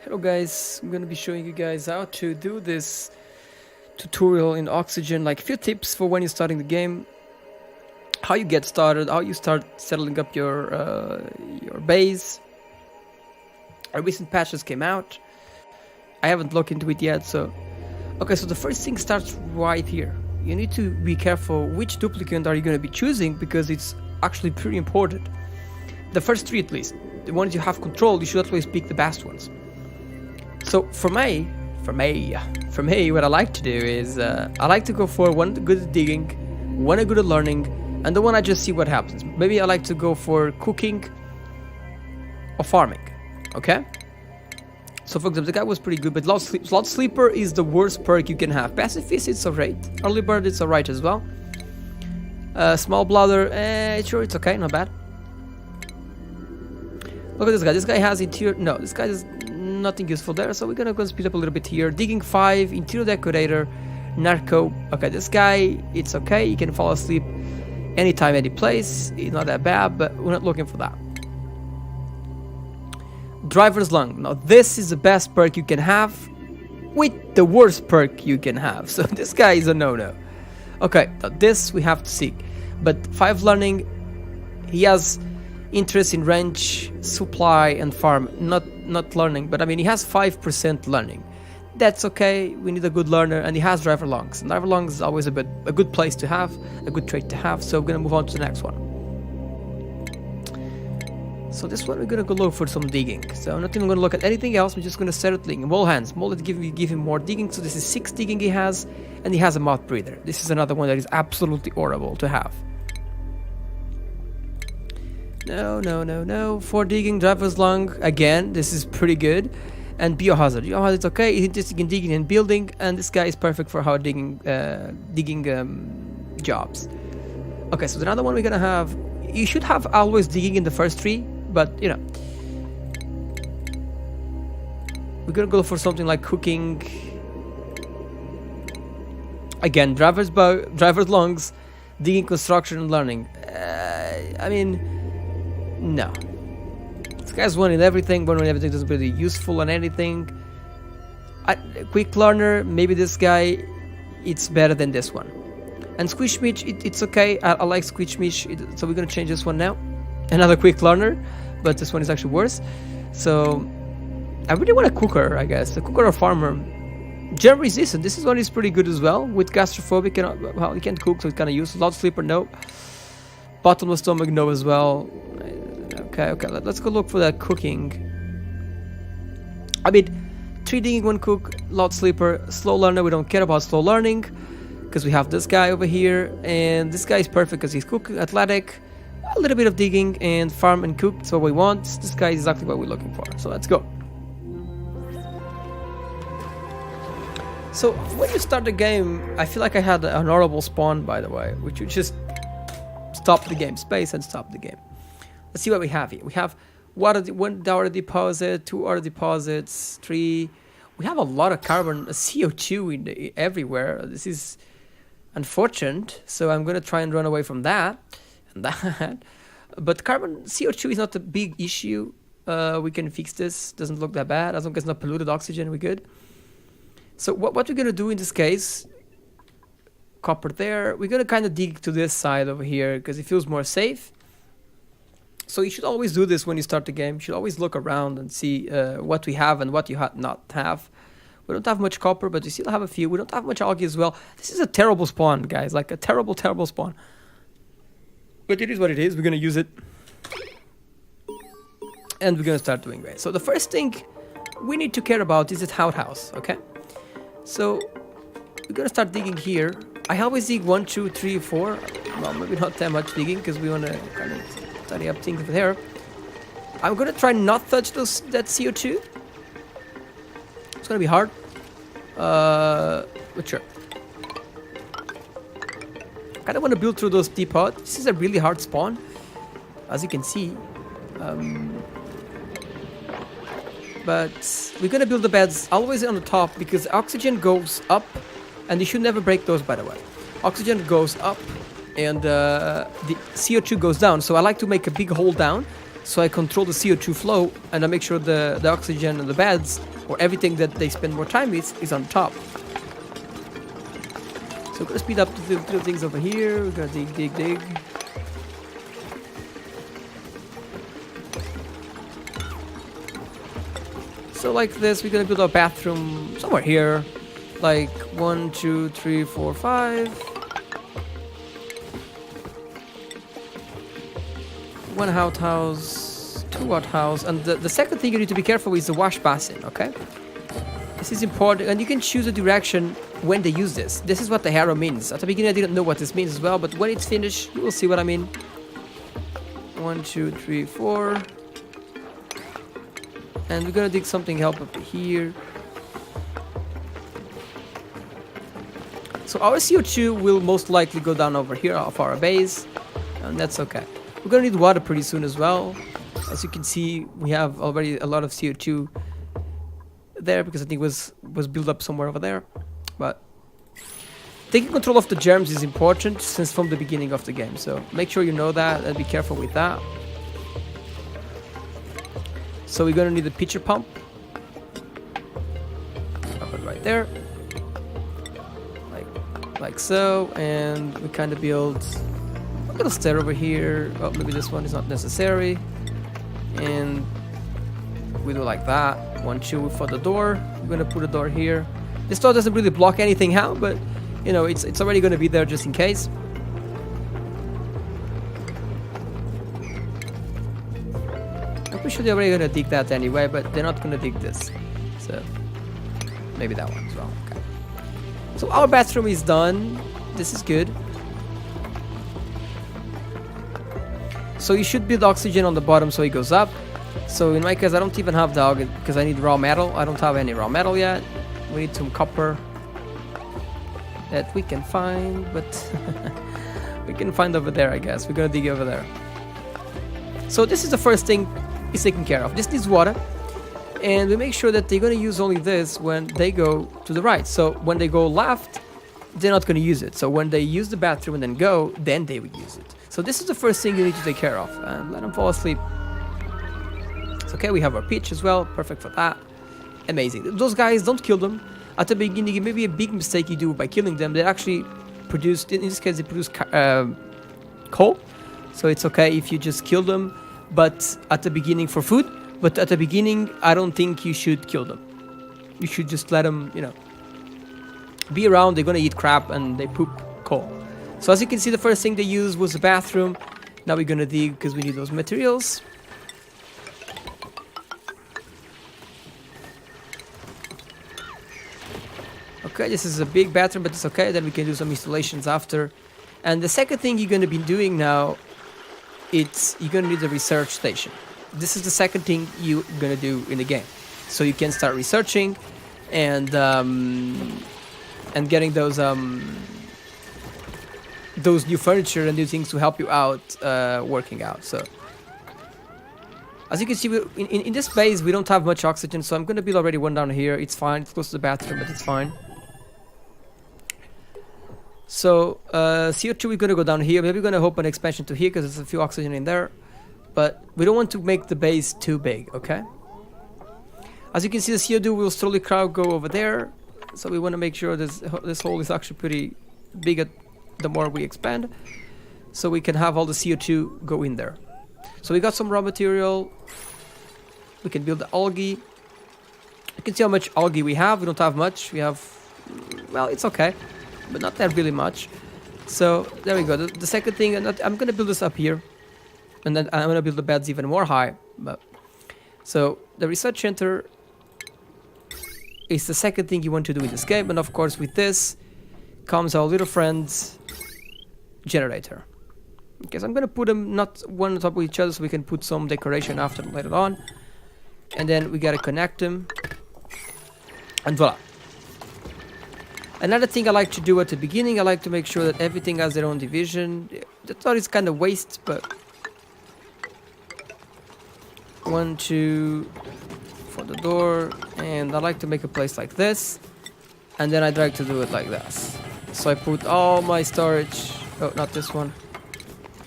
Hello guys, I'm gonna be showing you guys how to do this tutorial in Oxygen, like a few tips for when you're starting the game, how you get started, how you start settling up your base. A recent patch just came out. I haven't looked into it yet, so the first thing starts right here. You need to be careful which duplicant are you gonna be choosing, because it's actually pretty important. The first three at least, the ones you have control, you should always pick the best ones. So for me, what I like to do is I like to go for one good at digging, one good at learning, and the one I just see what happens. Maybe I like to go for cooking or farming. Okay. So for example, the guy was pretty good, but Slot Sleeper is the worst perk you can have. Pacifist, it's alright. Early Bird, it's alright as well. Small Bladder, sure, it's okay, not bad. Look at this guy. This guy has interior. No, this guy is nothing useful there. So we're gonna go speed up a little bit here. Digging 5, interior decorator, narco. Okay, this guy, it's okay. He can fall asleep anytime, any place. It's not that bad, but we're not looking for that. Driver's lung. Now this is the best perk you can have, with the worst perk you can have. So this guy is a no-no. Okay, now this we have to seek. But 5 learning, he has interest in range, supply, and farm. Not learning, but I mean he has 5% learning. That's okay. We need a good learner, and he has driver lungs. And driver lungs is always a good place to have, a good trait to have. So we're gonna move on to the next one. So this one we're gonna go look for some digging. So I'm not even gonna look at anything else. We're just gonna start at digging. Wall hands. Molded give him more digging. So this is 6 digging he has, and he has a mouth breather. This is another one that is absolutely horrible to have. No. 4 digging, driver's lung. Again, this is pretty good. And biohazard. Biohazard's okay. He's interested in digging and building, and this guy is perfect for how digging jobs. Okay, so the other one we're gonna have. You should have always digging in the first 3, but you know, we're gonna go for something like cooking. Again, driver's lungs, digging, construction, and learning. I mean, no. This guy's one in everything, but when everything doesn't really useful on anything. Quick learner, maybe this guy, it's better than this one. And Squish Mitch, it's okay. I like Squish Mitch, so we're gonna change this one now. Another quick learner, but this one is actually worse. So I really want a cooker, I guess. A cooker or farmer. Germ resistant, this one is pretty good as well. With gastrophobic, well, he can't cook, so it's kind of useless. Loud sleeper, no. Bottomless stomach, no as well. Okay, let's go look for that cooking. I mean, 3 digging, 1 cook, loud sleeper, slow learner. We don't care about slow learning because we have this guy over here, and this guy is perfect because he's cook, athletic, a little bit of digging, and farm and cook. That's what we want. This guy is exactly what we're looking for. So let's go. So when you start the game, I feel like I had an horrible spawn, by the way, which would just stop the game, space and stop the game. Let's see what we have here. We have 1 hour deposit, 2 hour deposits, 3. We have a lot of carbon, CO2 everywhere. This is unfortunate. So I'm gonna try and run away from that and that. But carbon CO2 is not a big issue. We can fix this. Doesn't look that bad as long as it's not polluted oxygen. We're good. So what we're gonna do in this case? Copper there. We're gonna kind of dig to this side over here because it feels more safe. So you should always do this when you start the game. You should always look around and see what we have and what you not have. We don't have much copper, but we still have a few. We don't have much algae as well. This is a terrible spawn, guys. Like a terrible spawn. But it is what it is. We're gonna use it, and we're gonna start doing it. So the first thing we need to care about is the outhouse. Okay. So we're gonna start digging here. I always dig 1, 2, 3, 4. Well, maybe not that much digging because we wanna kind of tidy up things over there. I'm gonna try not touch that CO2. It's gonna be hard. But sure. I kinda wanna build through those teapots. This is a really hard spawn, as you can see. But we're gonna build the beds always on the top because oxygen goes up, and you should never break those, by the way. Oxygen goes up and the CO2 goes down, so I like to make a big hole down So I control the CO2 flow, and I make sure the oxygen and the beds, or everything that they spend more time with, is on top. So we're gonna speed up the little things over here. We're gonna dig. So like this, we're gonna build a bathroom somewhere here. Like 1, 2, 3, 4, 5. 1 outhouse, 2 outhouse, and the second thing you need to be careful with is the wash basin, okay? This is important, and you can choose a direction when they use this. This is what the arrow means. At the beginning I didn't know what this means as well, but when it's finished, you will see what I mean. 1, 2, 3, 4. And we're gonna dig something up here. So our CO2 will most likely go down over here off our base, and that's okay. We're gonna need water pretty soon as well. As you can see, we have already a lot of CO2 there because I think it was built up somewhere over there. But taking control of the germs is important since from the beginning of the game. So make sure you know that and be careful with that. So we're gonna need a pitcher pump. Pop it right there. Like so, and we kind of build a little stair over here. Oh, maybe this one is not necessary. And we do like that. 1, 2 for the door. We're gonna put a door here. This door doesn't really block anything out, but you know, it's already gonna be there just in case. I'm pretty sure they're already gonna dig that anyway, but they're not gonna dig this. So maybe that one as well. Okay. So our bathroom is done. This is good. So you should build oxygen on the bottom so it goes up. So in my case, I don't even have dog because I need raw metal. I don't have any raw metal yet. We need some copper that we can find, but we can find over there, I guess. We're gonna dig over there. So this is the first thing is taken care of. This needs water. And we make sure that they're going to use only this when they go to the right. So when they go left, they're not going to use it. So when they use the bathroom and then go, then they would use it. So this is the first thing you need to take care of. And let them fall asleep. It's okay, we have our pitch as well. Perfect for that. Amazing. Those guys, don't kill them. At the beginning, it may be a big mistake you do by killing them. They actually produce, in this case, they produce coal. So it's okay if you just kill them. But at the beginning for food. But at the beginning, I don't think you should kill them. You should just let them, you know, be around. They're gonna eat crap and they poop coal. So as you can see, the first thing they used was the bathroom. Now we're gonna dig because we need those materials. Okay, this is a big bathroom, but it's okay. Then we can do some installations after. And the second thing you're gonna be doing now, you're gonna need a research station. This is the second thing you're gonna do in the game, so you can start researching and getting those new furniture and new things to help you out working out. So as you can see, in this base we don't have much oxygen, so I'm gonna build already one down here. It's fine, it's close to the bathroom, but it's fine. So CO2 we're gonna go down here. Maybe we're gonna open an expansion to here because there's a few oxygen in there. But we don't want to make the base too big, okay? As you can see, the CO2 will slowly go over there. So we want to make sure this hole is actually pretty big the more we expand. So we can have all the CO2 go in there. So we got some raw material. We can build the algae. You can see how much algae we have. We don't have much. We have, well, it's okay, but not that really much. So there we go. The second thing, and I'm going to build this up here. And then I'm going to build the beds even more high. But so the research center is the second thing you want to do in this game. And of course with this comes our little friend's generator. Okay, so I'm going to put them not one on top of each other so we can put some decoration after later on. And then we got to connect them. And voila. Another thing I like to do at the beginning, I like to make sure that everything has their own division. I thought it's kind of waste, but 1, 2 for the door, and I like to make a place like this, and then I like to do it like this. So I put all my storage, oh, not this one,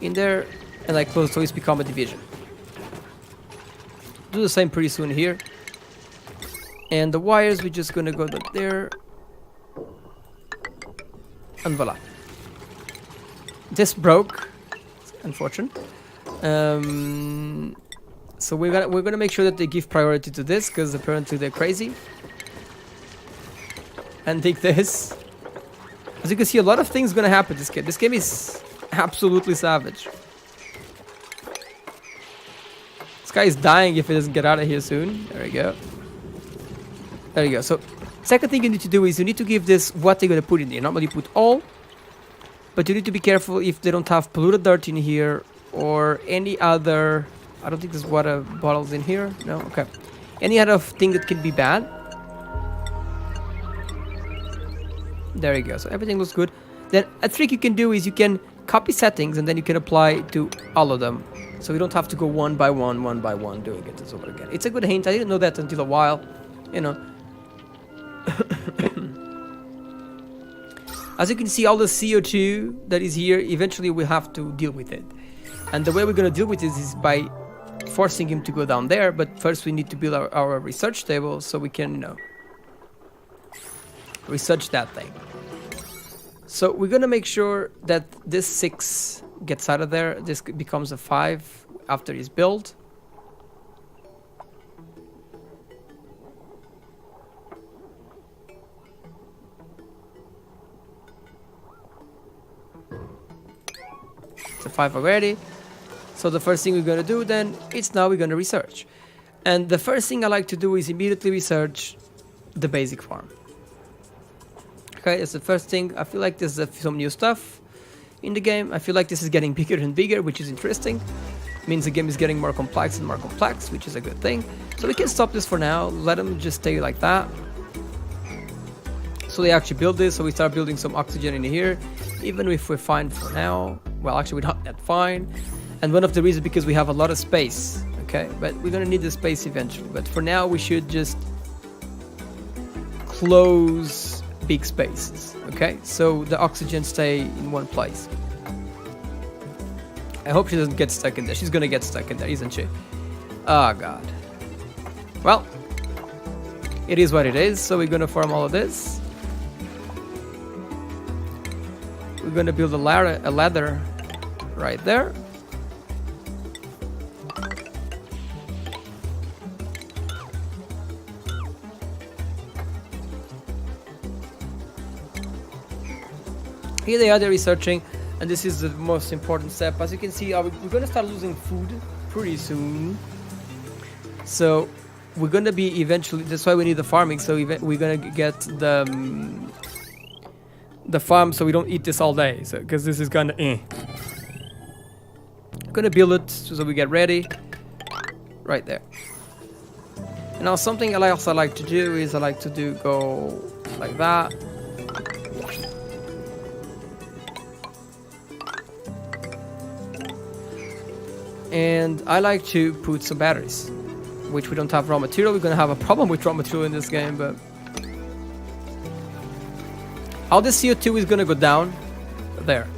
in there, and I close so it's become a division. do the same pretty soon here. And the wires, we're just gonna go like there. And voila. This broke. It's unfortunate. So we're gonna make sure that they give priority to this, because apparently they're crazy. And take this. As you can see, a lot of things gonna happen this game. This game is absolutely savage. This guy is dying if he doesn't get out of here soon. There we go. There you go. So, second thing you need to do is you need to give this what they're gonna put in there. Normally you put all, but you need to be careful if they don't have polluted dirt in here or any other. I don't think there's water bottles in here. No? Okay. Any other thing that can be bad. There you go. So everything looks good. Then a trick you can do is you can copy settings and then you can apply to all of them. So we don't have to go one by one doing it over again. It's a good hint. I didn't know that until a while. You know. As you can see, all the CO2 that is here, eventually we'll have to deal with it. And the way we're going to deal with this is by forcing him to go down there. But first we need to build our research table so we can, you know, research that thing. So we're going to make sure that this 6 gets out of there. This becomes a 5 after it's built. It's a 5 already. So the first thing we're going to do then, it's now we're going to research. And the first thing I like to do is immediately research the basic farm. Okay, that's the first thing. I feel like there's some new stuff in the game. I feel like this is getting bigger and bigger, which is interesting. Means the game is getting more complex and more complex, which is a good thing. So we can stop this for now. Let them just stay like that. So they actually build this. So we start building some oxygen in here. Even if we're fine for now. Well, actually we're not that fine. And one of the reasons because we have a lot of space. Okay, but we're gonna need the space eventually. But for now we should just close big spaces. Okay, so the oxygen stay in one place. I hope she doesn't get stuck in there. She's gonna get stuck in there, isn't she? Oh god. Well, it is what it is. So we're gonna farm all of this. We're gonna build a ladder right there. Here they are, they're researching, and this is the most important step. As you can see, we're going to start losing food pretty soon. So we're going to be eventually, that's why we need the farming. So we're going to get the farm so we don't eat this all day. So because this is going to, I'm going to build it so we get ready. Right there. And now something else I like to do is I like to go like that. And I like to put some batteries, which we don't have raw material. We're gonna have a problem with raw material in this game, but all the CO2 is gonna go down there.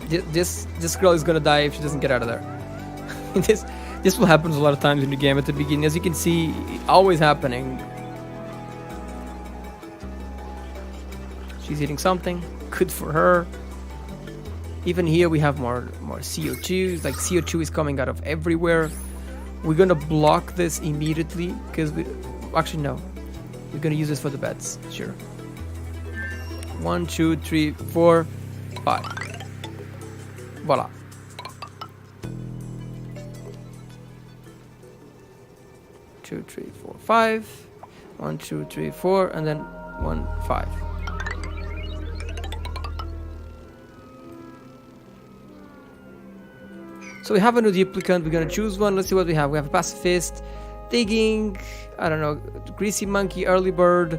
This girl is gonna die if she doesn't get out of there. This will happen a lot of times in the game at the beginning, as you can see, always happening. She's eating something, good for her. Even here we have more CO2. Like CO2 is coming out of everywhere. We're gonna block this immediately because actually no, we're gonna use this for the beds. Sure. 1, 2, 3, 4, 5. Voila. Two, 3, 4, 5. 1, 2, 3, 4, and then 1, 5. So we have a new duplicant, we're gonna choose one, let's see what we have. We have a pacifist, digging, I don't know, greasy monkey, early bird.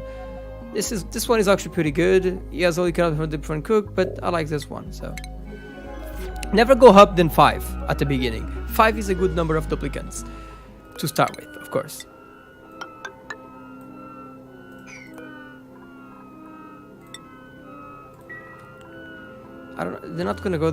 This one is actually pretty good. He has only cannot from a different cook, but I like this one, so. Never go up than 5 at the beginning. 5 is a good number of duplicants to start with, of course. I don't know, they're not gonna go